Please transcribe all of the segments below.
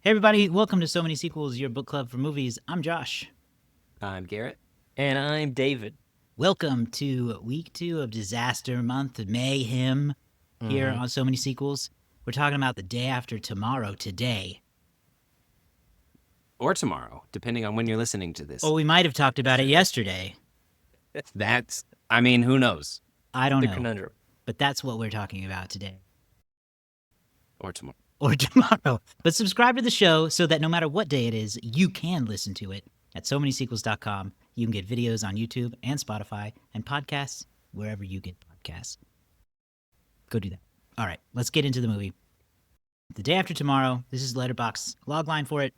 Hey everybody, welcome to So Many Sequels, your book club for movies. I'm Josh. I'm Garrett. And I'm David. Welcome to week 2 of Disaster Month Mayhem here on So Many Sequels. We're talking about the day after tomorrow today. Or tomorrow, depending on when you're listening to this. Oh, we might have talked about it yesterday. Who knows? I don't The know. conundrum. But that's what we're talking about today. Or tomorrow. Or tomorrow. But subscribe to the show so that no matter what day it is, you can listen to it at SoManySequels.com. You can get videos on YouTube and Spotify and podcasts wherever you get podcasts. Go do that. All right, let's get into the movie. The day after tomorrow, this is Letterboxd logline for it.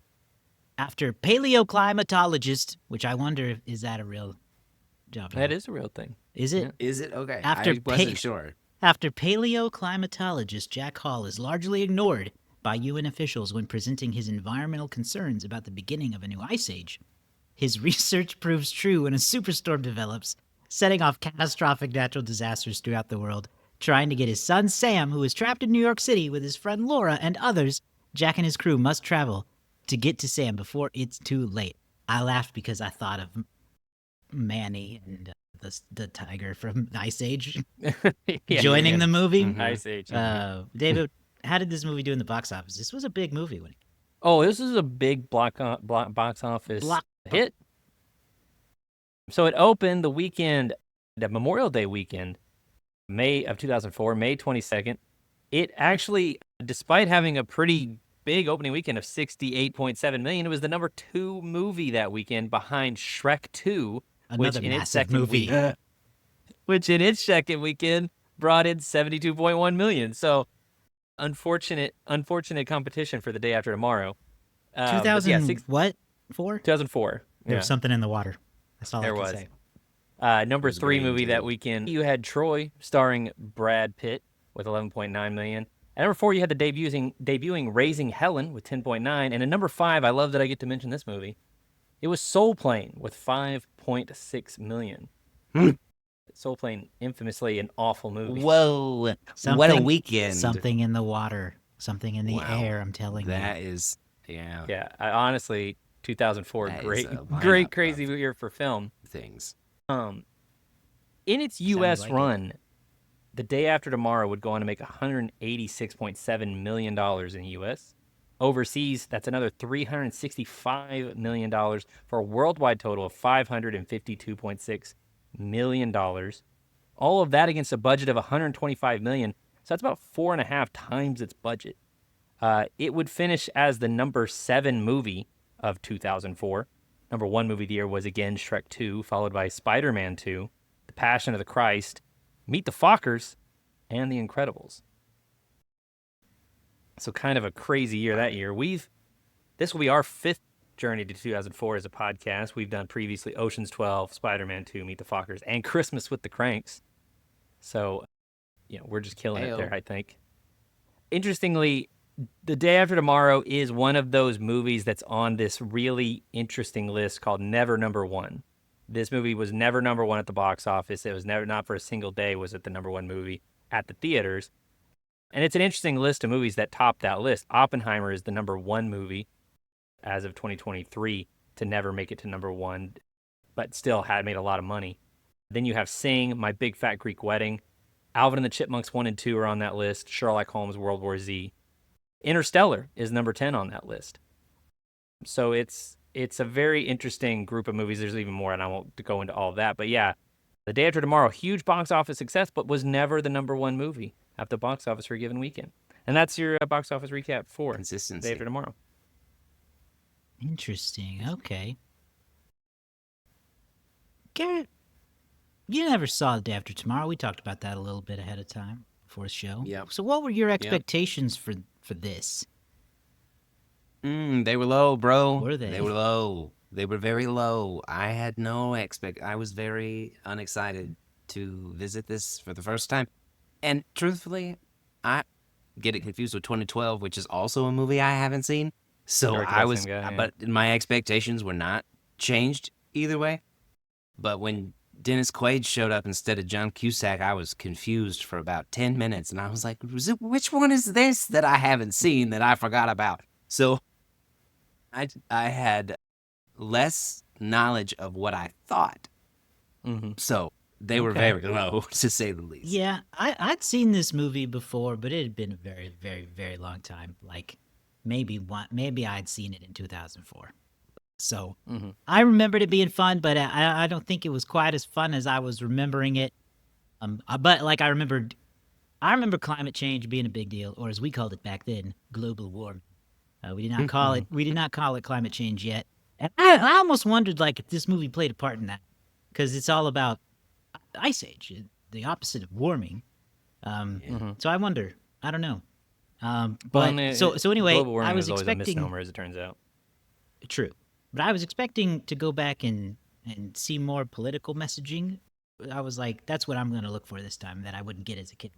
After paleoclimatologist, which I wonder, is that a real job? That is a real thing. Is it? Is it? Okay. After I wasn't sure. After paleoclimatologist Jack Hall is largely ignored by UN officials when presenting his environmental concerns about the beginning of a new ice age, his research proves true when a superstorm develops, setting off catastrophic natural disasters throughout the world. Trying to get his son Sam, who is trapped in New York City with his friend Laura and others, Jack and his crew must travel to get to Sam before it's too late. I laughed because I thought of Manny and the tiger from Ice Age joining the movie. Mhm. Ice Age. David, how did this movie do in the box office? This was a big movie. This is a big box office Block- hit. So it opened the Memorial Day weekend, May of 2004, May 22nd. It actually, despite having a pretty big opening weekend of $68.7 million, it was the number 2 movie that weekend behind Shrek 2, Another massive movie. which in its second weekend brought in $72.1 million. So unfortunate competition for the day after tomorrow. 2000 what? 4? 2004. There was something in the water. That's all There I can was. say. Number was 3 green, movie too. that weekend, you had Troy starring Brad Pitt with $11.9 million. At number 4, you had the debuting Raising Helen with $10.9. And at number 5, I love that I get to mention this movie. It was Soul Plane with $5.6 million. Soul Plane, infamously an awful movie. Whoa. What a Something- weekend. Something in the water. Something in the Wow. air, I'm telling you. That is, yeah, Yeah, honestly, 2004, That is great, a lineup great, crazy of- year for film. things. In its U.S. like it. run, the day after tomorrow would go on to make $186.7 million in the U.S. Overseas, that's another $365 million for a worldwide total of $552.6 million. All of that against a budget of $125 million. So that's about 4.5 times its budget. It would finish as the number 7 movie of 2004. Number 1 movie of the year was again Shrek 2, followed by Spider-Man 2, The Passion of the Christ, Meet the Fockers, and The Incredibles. So kind of a crazy year that year. This will be our 5th journey to 2004 as a podcast. We've done previously Ocean's 12, Spider-Man 2, Meet the Fockers, and Christmas with the Cranks. So, we're just killing it there, I think. Interestingly, The Day After Tomorrow is one of those movies that's on this really interesting list called Never Number 1. This movie was never number 1 at the box office. It was never, not for a single day was it the number 1 movie at the theaters. And it's an interesting list of movies that top that list. Oppenheimer is the number 1 movie as of 2023 to never make it to number 1, but still had made a lot of money. Then you have Sing, My Big Fat Greek Wedding. Alvin and the Chipmunks 1 and 2 are on that list. Sherlock Holmes, World War Z. Interstellar is number 10 on that list. So it's a very interesting group of movies. There's even more, and I won't go into all of that. But yeah, The Day After Tomorrow, huge box office success, but was never the number 1 movie at the box office for a given weekend. And that's your box office recap for Consistency. Day After Tomorrow. Interesting. Okay. Garrett, you never saw The Day After Tomorrow. We talked about that a little bit ahead of time before the show. Yep. So what were your expectations for this? They were low, bro. Were they? They were low. They were very low. I had no I was very unexcited to visit this for the first time. And truthfully, I get it confused with 2012, which is also a movie I haven't seen. So Directed by I the was, same guy, yeah. but my expectations were not changed either way. But when Dennis Quaid showed up instead of John Cusack, I was confused for about 10 minutes. And I was like, which one is this that I haven't seen that I forgot about? So I had less knowledge of what I thought, so they were Okay. very low, to say the least. Yeah, I'd seen this movie before, but it had been a very, very, very long time. Like maybe I'd seen it in 2004. So I remembered it being fun, but I don't think it was quite as fun as I was remembering it. But like I remember climate change being a big deal, or as we called it back then, global warming. We did not call it climate change yet. And I almost wondered like if this movie played a part in that, because it's all about ice age, the opposite of warming. So I wonder. I don't know. But so anyway, global warming I was is always a expecting misnomer, as it turns out. true, but I was expecting to go back and see more political messaging. I was like, that's what I'm going to look for this time that I wouldn't get as a kid.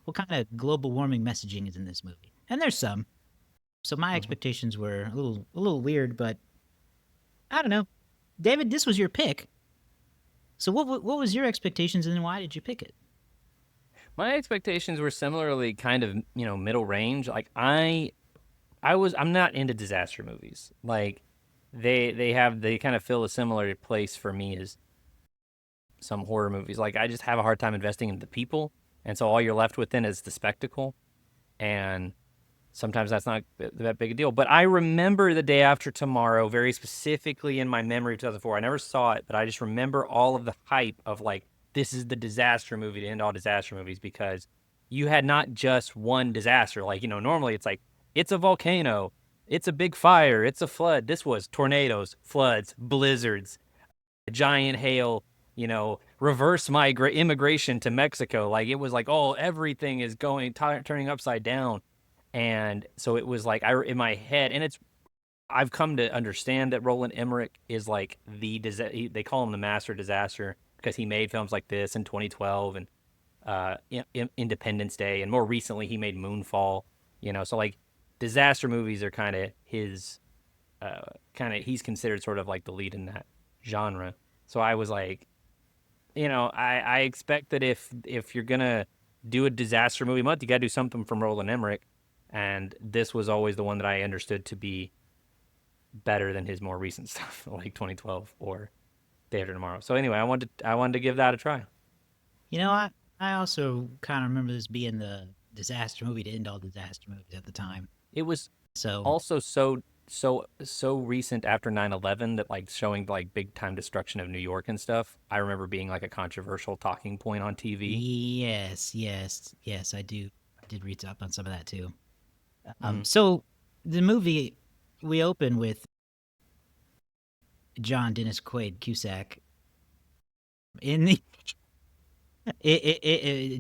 What kind of global warming messaging is in this movie? And there's some. So my expectations were a little weird, but I don't know. David, this was your pick. So what was your expectations and why did you pick it? My expectations were similarly kind of, middle range. Like I'm not into disaster movies. Like they kind of fill a similar place for me as some horror movies. Like I just have a hard time investing in the people, and so all you're left with then is the spectacle, and sometimes that's not that big a deal. But I remember The Day After Tomorrow very specifically in my memory of 2004. I never saw it, but I just remember all of the hype of like, this is the disaster movie to end all disaster movies, because you had not just one disaster. Like, normally it's like, it's a volcano, it's a big fire, it's a flood. This was tornadoes, floods, blizzards, giant hail, reverse immigration to Mexico. Like it was like, oh, everything is turning upside down. And so it was like in my head, and I've come to understand that Roland Emmerich is like they call him the master disaster because he made films like this in 2012 and Independence Day, and more recently he made Moonfall. So like disaster movies are kind of his, he's considered sort of like the lead in that genre. So I was like, I expect that if you're gonna do a disaster movie month, you got to do something from Roland Emmerich. And this was always the one that I understood to be better than his more recent stuff, like 2012 or Day After Tomorrow. So anyway, I wanted to give that a try. I also kind of remember this being the disaster movie to end all disaster movies at the time. It was So also so recent after 9/11 that like showing like big time destruction of New York and stuff. I remember being like a controversial talking point on TV. yes, I do. I did read up on some of that too. So the movie we open with John Dennis Quaid Cusack in the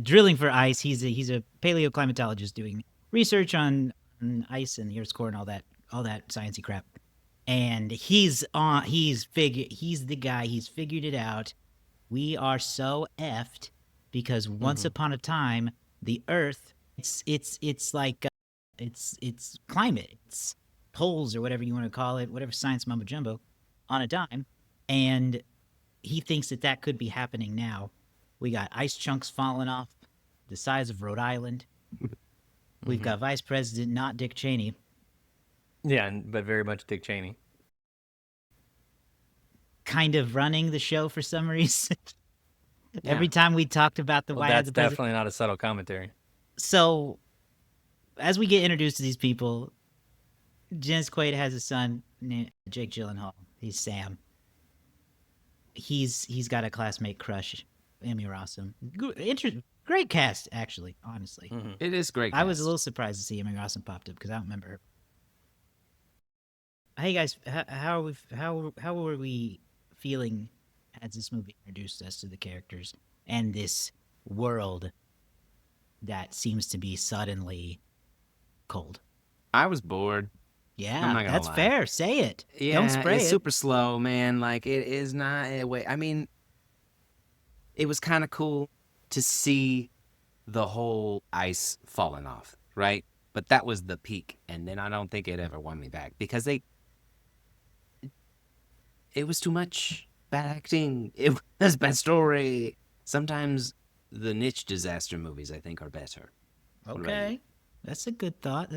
drilling for ice. He's a paleoclimatologist doing research on ice and the Earth's core and all that sciencey crap. And he's the guy. He's figured it out. We are so effed because once upon a time the Earth it's like it's climate, it's poles or whatever you want to call it, whatever science mumbo jumbo, on a dime, and he thinks that could be happening now. We got ice chunks falling off the size of Rhode Island. We've got Vice President not Dick Cheney. Yeah, but very much Dick Cheney. Kind of running the show for some reason. Yeah. Every time we talked about the Well, White that's House, the president. definitely not a subtle commentary. So, as we get introduced to these people, Dennis Quaid has a son named Jake Gyllenhaal. He's Sam. He's got a classmate crush, Emmy Rossum. Great cast, actually. Honestly, It is great. I was a cast. little surprised to see Emmy Rossum popped up because I don't remember her. Hey guys, how were we feeling as this movie introduced us to the characters and this world that seems to be suddenly cold? I was bored. Yeah, not gonna that's lie. fair. Say it. Yeah, Don't spray it's it. super slow, man. Like it is not a way. I mean, it was kind of cool to see the whole ice falling off, right? But that was the peak, and then I don't think it ever won me back because it was too much bad acting. It was bad story. Sometimes the niche disaster movies I think are better. What about you? Okay. That's a good thought.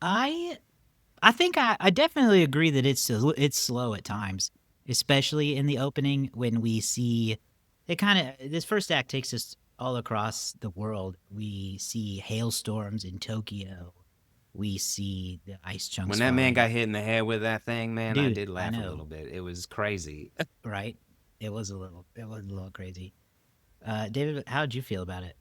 I I think I definitely agree that it's slow at times, especially in the opening when we see it. This first act takes us all across the world. We see hailstorms in Tokyo. We see the ice chunks When that man falling. got hit in the head with that thing, man, I Dude, did I laugh a know, little bit. It was crazy. right? It was a little crazy. David, how did you feel about it?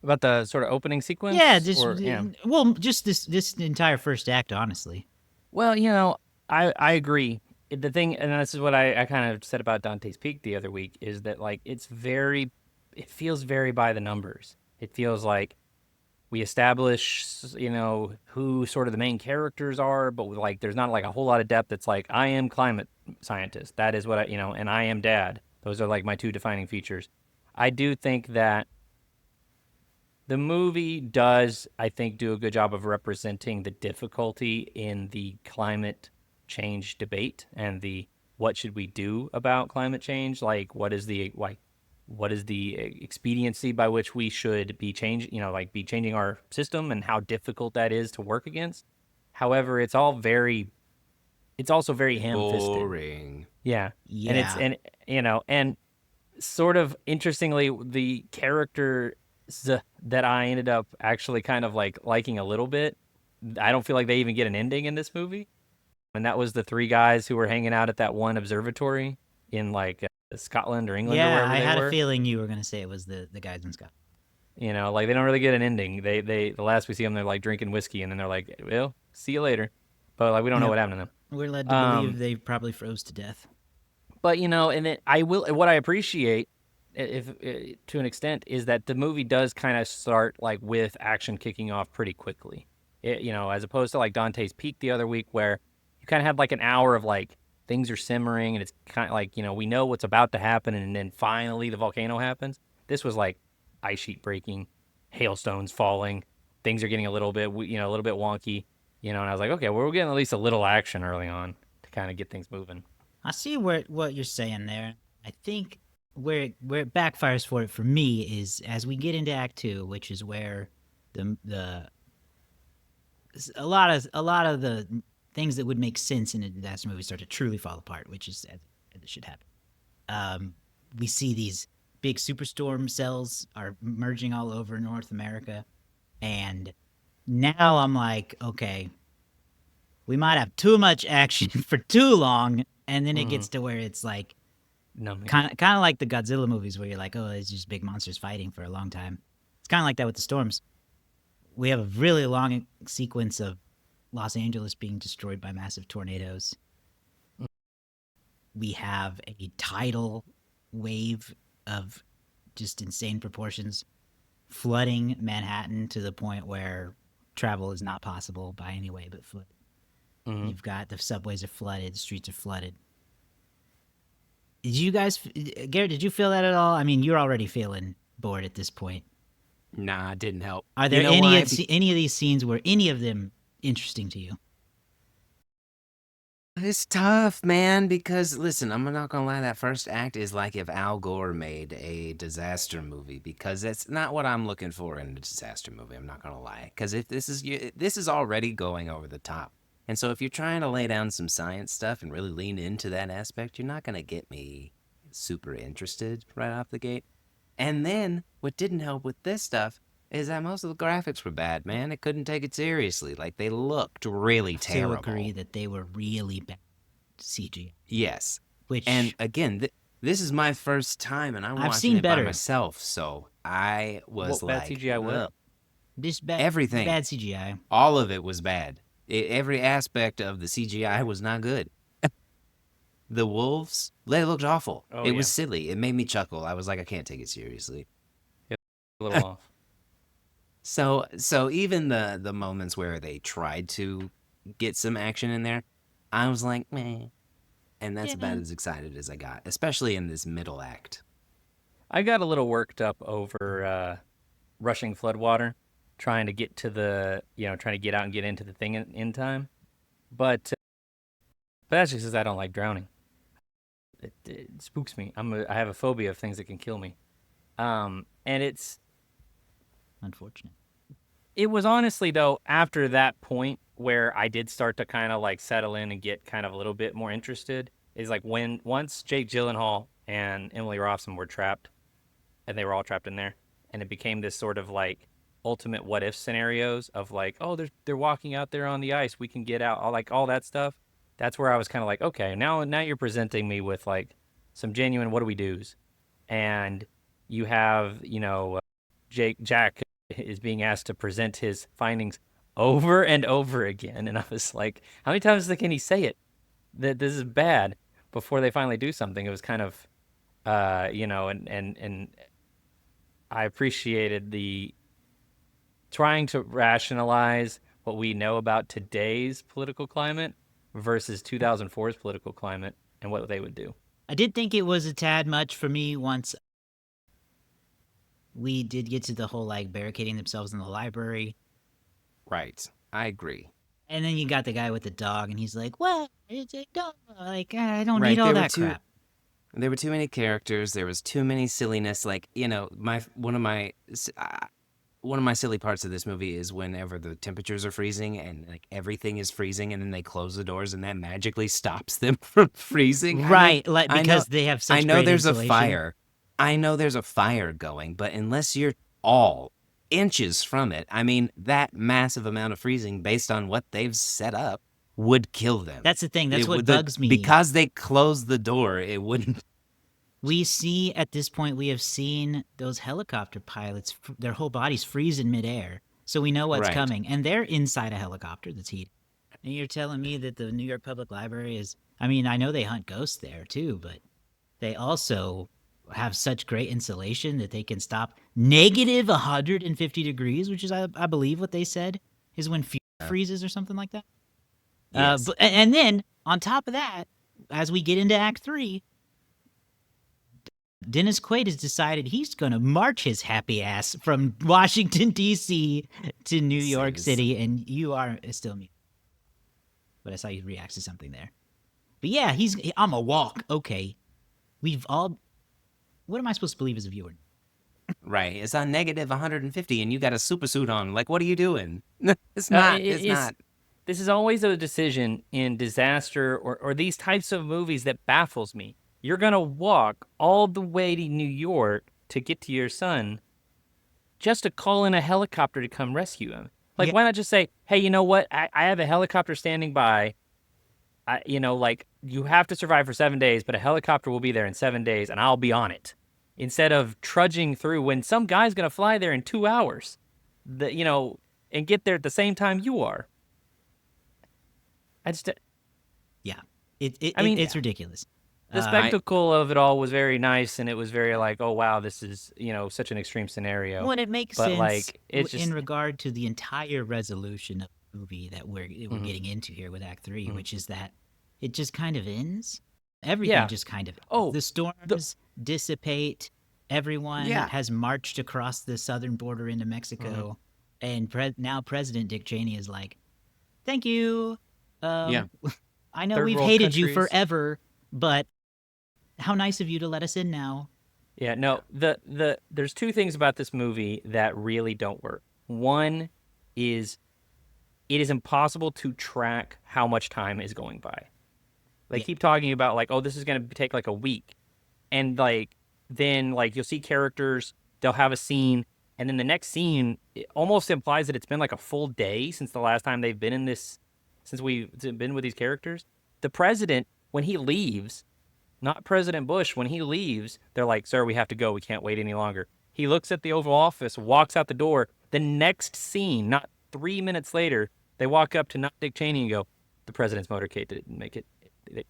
About the sort of opening Yeah, sequence, just or yeah. well, just this entire first act, honestly. Well, I agree. The thing, and this is what I kind of said about Dante's Peak the other week, is that like it feels very by the numbers. It feels like we establish, who sort of the main characters are, but like there's not like a whole lot of depth. It's like I am climate scientist. That is what and I am dad. Those are like my two defining features. I do think that the movie does, I think, do a good job of representing the difficulty in the climate change debate and the what should we do about climate change? Like, what is the expediency by which we should be be changing our system, and how difficult that is to work against. However, it's also very ham-fisted. Boring. Yeah, and it's Yeah, and sort of interestingly, the character that I ended up actually kind of like liking a little bit, I don't feel like they even get an ending in this movie. And that was the three guys who were hanging out at that one observatory in like Scotland or England or yeah. wherever I they had a were. feeling you were gonna say it was the guys in Scott. Like they don't really get an ending. The last we see them, they're like drinking whiskey, and then they're like, "Well, see you later," but like we don't know Yep. what happened to them. We're led to Um, believe they probably froze to death. but and I will. What I appreciate, if to an extent, is that the movie does kind of start like with action kicking off pretty quickly. As opposed to like Dante's Peak the other week, where you kind of had like an hour of like things are simmering, and it's kind of like we know what's about to happen, and then finally the volcano happens. This was like ice sheet breaking, hailstones falling, things are getting a little bit a little bit wonky, and I was like, okay, well, we're getting at least a little action early on to kind of get things moving. I see what you're saying there. I think where it backfires for me is as we get into Act Two, which is where the a lot of the things that would make sense in a disaster movie start to truly fall apart, which is as it should happen. We see these big superstorm cells are merging all over North America, and now I'm like, okay, we might have too much action for too long, and then it Mm-hmm. gets to where it's like Numbing. kind of like the Godzilla movies where you're like, oh, it's just big monsters fighting for a long time. It's kind of like that with the storms. We have a really long sequence of Los Angeles being destroyed by massive tornadoes. We have a tidal wave of just insane proportions flooding Manhattan to the point where travel is not possible by any way but foot. Mm-hmm. You've got the subways are flooded, the streets are flooded. Did you guys, Garrett? Did you feel that at all? I mean, you're already feeling bored at this point. Nah, it didn't help. Are You there know any why? of any of these scenes were any of them interesting to you? It's tough, man, because listen, I'm not gonna lie, that first act is like if Al Gore made a disaster movie, because that's not what I'm looking for in a disaster movie. I'm not gonna lie, because if this is already going over the top, and so if you're trying to lay down some science stuff and really lean into that aspect, you're not gonna get me super interested right off the gate. And then what didn't help with this stuff is that most of the graphics were bad, man. It couldn't take it seriously. Like they looked really To terrible. agree that they were really bad CG, Yes. which And again, this is my first time, and I'm I've watching seen it by better. myself, so I was What bad like, CGI what? "Ugh." this bad Everything. bad CGI. All of it was bad. Every aspect of the CGI was not good. The wolves, they looked awful. Oh, It was yeah. silly. It made me chuckle. I was like, I can't take it seriously. A little off. So even the moments where they tried to get some action in there, I was like, meh. And that's about Yeah. as excited as I got, especially in this middle act. I got a little worked up over rushing floodwater, trying to get to trying to get out and get into the thing in time. But that's just because I don't like drowning. It spooks me. I have a phobia of things that can kill me. And Unfortunate. it was honestly though after that point where I did start to kind of like settle in and get kind of a little bit more interested is like once Jake Gyllenhaal and Emily Rossum were trapped, and they were all trapped in there, and it became this sort of like ultimate what if scenarios of like, oh, they're walking out there on the ice, we can get out, all that stuff. That's where I was kind of like, okay, now you're presenting me with like some genuine what do we do's, and you have Jack is being asked to present his findings over and over again, and I was like, how many times can he say it that this is bad before they finally do something? It was kind of and I appreciated the trying to rationalize what we know about today's political climate versus 2004's political climate and what they would do. I did think it was a tad much for me once we did get to the whole like barricading themselves in the library. Right. I agree. And then you got the guy with the dog, and he's like, "What? It's a dog. Like, I don't Right. need all that crap." There were too many characters. There was too many silliness. Like, one of my silly parts of this movie is whenever the temperatures are freezing and like everything is freezing, and then they close the doors, and that magically stops them from freezing. Right, like I know, because they have such I know great there's insulation. a fire. I know there's a fire going, but unless you're all inches from it, I mean, that massive amount of freezing based on what they've set up would kill them. That's the thing. That's It what would- bugs me. Because they closed the door, it wouldn't. We see at this point, we have seen those helicopter pilots, their whole bodies freeze in midair. So we know what's Right. coming. And they're inside a helicopter that's heated. And you're telling me that the New York Public Library is, I mean, I know they hunt ghosts there too, but they also have such great insulation that they can stop negative 150 degrees, which is, I believe, what they said is when fuel freezes or something like that. Yes. And then on top of that, as we get into Act 3, Dennis Quaid has decided he's going to march his happy ass from Washington, D.C. to New York Says- City, and you are still me. But I saw you react to something there. But yeah, I'm a walk. Okay. We've all... What am I supposed to believe as a viewer? Right. It's on negative 150 and you got a super suit on. Like, what are you doing? It's not. It's not. This is always a decision in disaster or these types of movies that baffles me. You're going to walk all the way to New York to get to your son just to call in a helicopter to come rescue him. Like, Yeah. why not just say, hey, you know what? I have a helicopter standing by. Like, you have to survive for 7 days, but a helicopter will be there in 7 days, and I'll be on it. Instead of trudging through when some guy's going to fly there in 2 hours, and get there at the same time you are. Yeah. I mean, it's ridiculous. The spectacle of it all was very nice, and it was very like, oh wow, this is such an extreme scenario. Well, it makes But, sense like, it's just- in regard to the entire resolution of the movie that we're getting into here with Act 3, which is that it just kind of ends. Everything Yeah. just kind of Oh, the storms dissipate. Everyone Yeah. has marched across the southern border into Mexico, and now President Dick Cheney is like, "Thank you. Yeah. I know Third we've world hated you countries. forever, but how nice of you to let us in now." Yeah, no, there's two things about this movie that really don't work. One is it is impossible to track how much time is going by. They Yeah. keep talking about like, oh, this is going to take like a week. And like then like you'll see characters, they'll have a scene, and then the next scene it almost implies that it's been like a full day since the last time they've been in this, since we've been with these characters. The president, when he leaves, not President Bush, when he leaves, they're like, sir, we have to go. We can't wait any longer. He looks at the Oval Office, walks out the door. The next scene, not 3 minutes later, they walk up to not Dick Cheney and go, the president's motorcade didn't make it.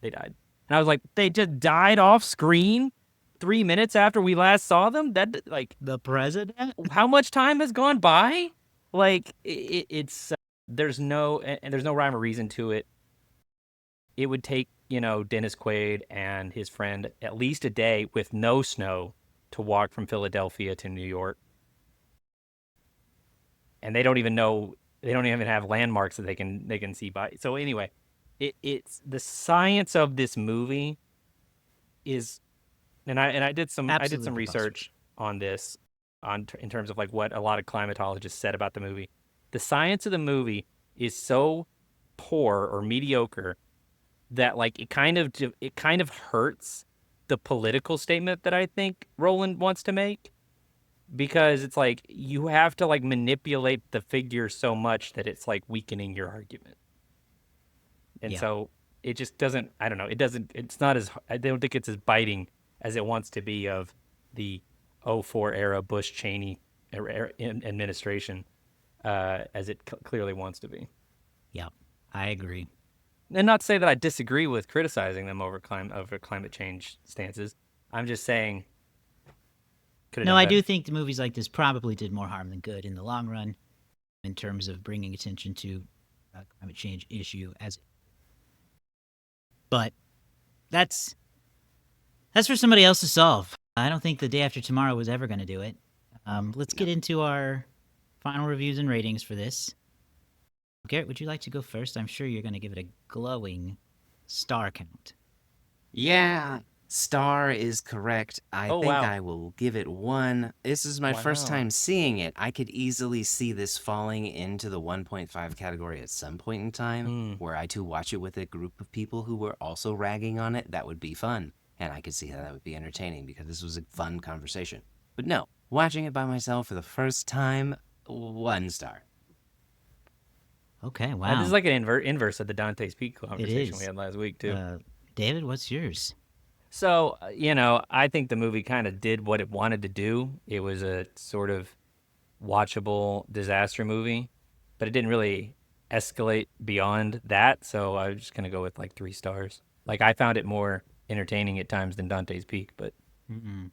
They died. And I was like, they just died off screen 3 minutes after we last saw them? That, like, The president? how much time has gone by? Like, it's there's no rhyme or reason to it. It would take, Dennis Quaid and his friend at least a day with no snow to walk from Philadelphia to New York. And they don't even have landmarks that they can see by. So anyway, it's the science of this movie is, and I did some Absolutely research on this in terms of like what a lot of climatologists said about the movie. The science of the movie is so poor or mediocre that like it kind of hurts the political statement that I think Roland wants to make, because it's like you have to like manipulate the figure so much that it's like weakening your argument. And Yeah. so it just doesn't, I don't know, it's not as, I don't think it's as biting as it wants to be of the '04 era Bush Cheney administration as it clearly wants to be. Yeah, I agree. And not to say that I disagree with criticizing them over climate change stances. I'm just saying, could have No, done I better. do think the movies like this probably did more harm than good in the long run, in terms of bringing attention to climate change issue. But that's for somebody else to solve. I don't think The Day After Tomorrow was ever going to do it. Let's get into our final reviews and ratings for this. Garrett, would you like to go first? I'm sure you're going to give it a glowing star count. Yeah, star is correct. I Oh, think wow. I will give it 1. This is my first Wow. time seeing it. I could easily see this falling into the 1.5 category at some point in time, where I too watch it with a group of people who were also ragging on it. That would be fun, and I could see how that would be entertaining because this was a fun conversation. But no, watching it by myself for the first time, 1 star. Okay, wow. This is like an inverse of the Dante's Peak conversation is. we had last week, too. David, what's yours? So, I think the movie kind of did what it wanted to do. It was a sort of watchable disaster movie, but it didn't really escalate beyond that. So I was just going to go with like 3 stars. Like I found it more entertaining at times than Dante's Peak, but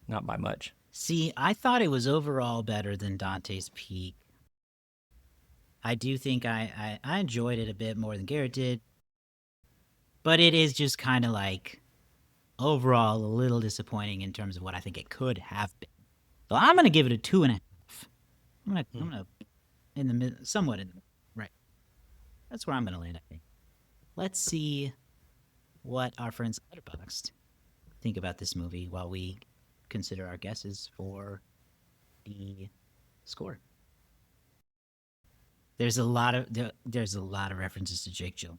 not by much. See, I thought it was overall better than Dante's Peak. I do think I enjoyed it a bit more than Garrett did, but it is just kind of like overall a little disappointing in terms of what I think it could have been. So I'm gonna give it a 2.5. I'm gonna in the mid, somewhat in the right. That's where I'm gonna land, I think. Let's see what our friends at Letterboxd think about this movie while we consider our guesses for the score. There's a lot of references to Jake Gyllenhaal.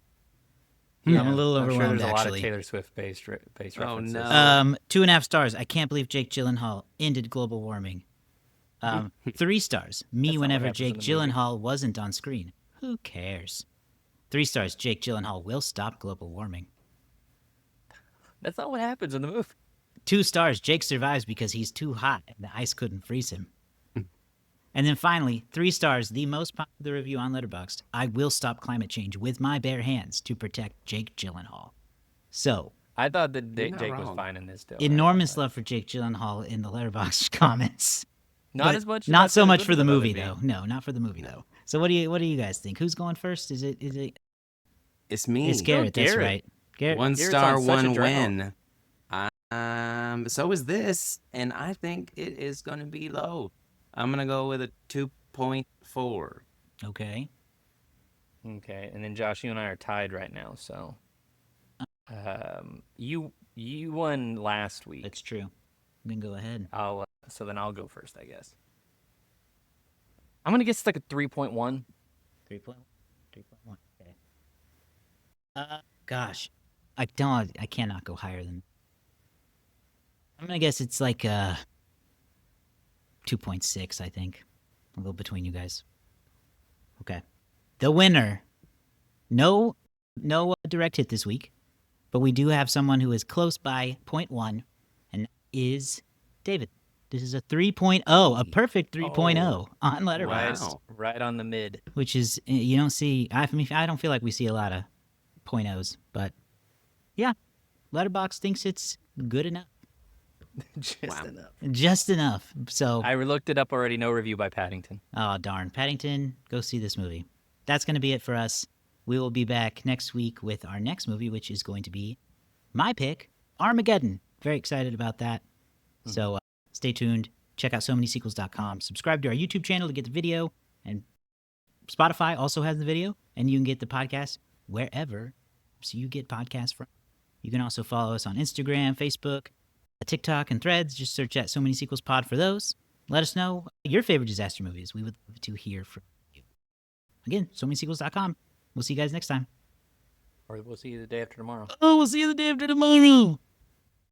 Yeah, I'm a little I'm sure overwhelmed, there's a lot of actually. Taylor Swift based references. no. 2.5 stars. I can't believe Jake Gyllenhaal ended global warming. 3 stars. Me That's not what whenever happens in Jake the movie. Gyllenhaal wasn't on screen. Who cares? 3 stars. Jake Gyllenhaal will stop global warming. That's not what happens in the movie. 2 stars. Jake survives because he's too hot and the ice couldn't freeze him. And then finally, 3 stars. The most popular review on Letterboxd. I will stop climate change with my bare hands to protect Jake Gyllenhaal. So, I thought that You're not Jake was wrong. fine in this still. enormous love for Jake Gyllenhaal in the Letterboxd comments. Not But as much. Not so as much good for as the I thought movie, it'd be. though. No, not for the movie, though. So what do you guys think? Who's going first? Is it It's me. It's Garrett? That's Garrett. right. Garrett. 1 Garrett's star, on such a 1 drought. win. So is this, and I think it is going to be low. I'm going to go with a 2.4. Okay. Okay, and then Josh, you and I are tied right now. So, you won last week. That's true. Then go ahead. So then I'll go first, I guess. I'm gonna guess it's like a 3.1. 3.1. 3.1. Okay. Gosh, I cannot go higher than. I'm gonna guess it's like 2.6. I think. I'll go between you guys. Okay. The winner. No direct hit this week, but we do have someone who is close by 0.1, and that is David. This is a 3.0, a perfect 3.0 on Letterboxd, Wow. Right on the mid. which is you don't see. I mean, I don't feel like we see a lot of 0.0s, but yeah, Letterboxd thinks it's good enough, Just enough. just enough. So, I looked it up already. No review by Paddington. oh darn, Paddington, go see this movie. That's going to be it for us. We will be back next week with our next movie, which is going to be my pick, Armageddon. Very excited about that. So stay tuned. Check out SoManySequels.com. Subscribe to our YouTube channel to get the video. And Spotify also has the video. And you can get the podcast wherever you get podcasts from. You can also follow us on Instagram, Facebook, TikTok, and Threads. Just search at So Many Sequels Pod for those. Let us know your favorite disaster movies. We would love to hear from you. Again, SoManySequels.com. We'll see you guys next time. Or we'll see you the day after tomorrow. Oh, we'll see you the day after tomorrow.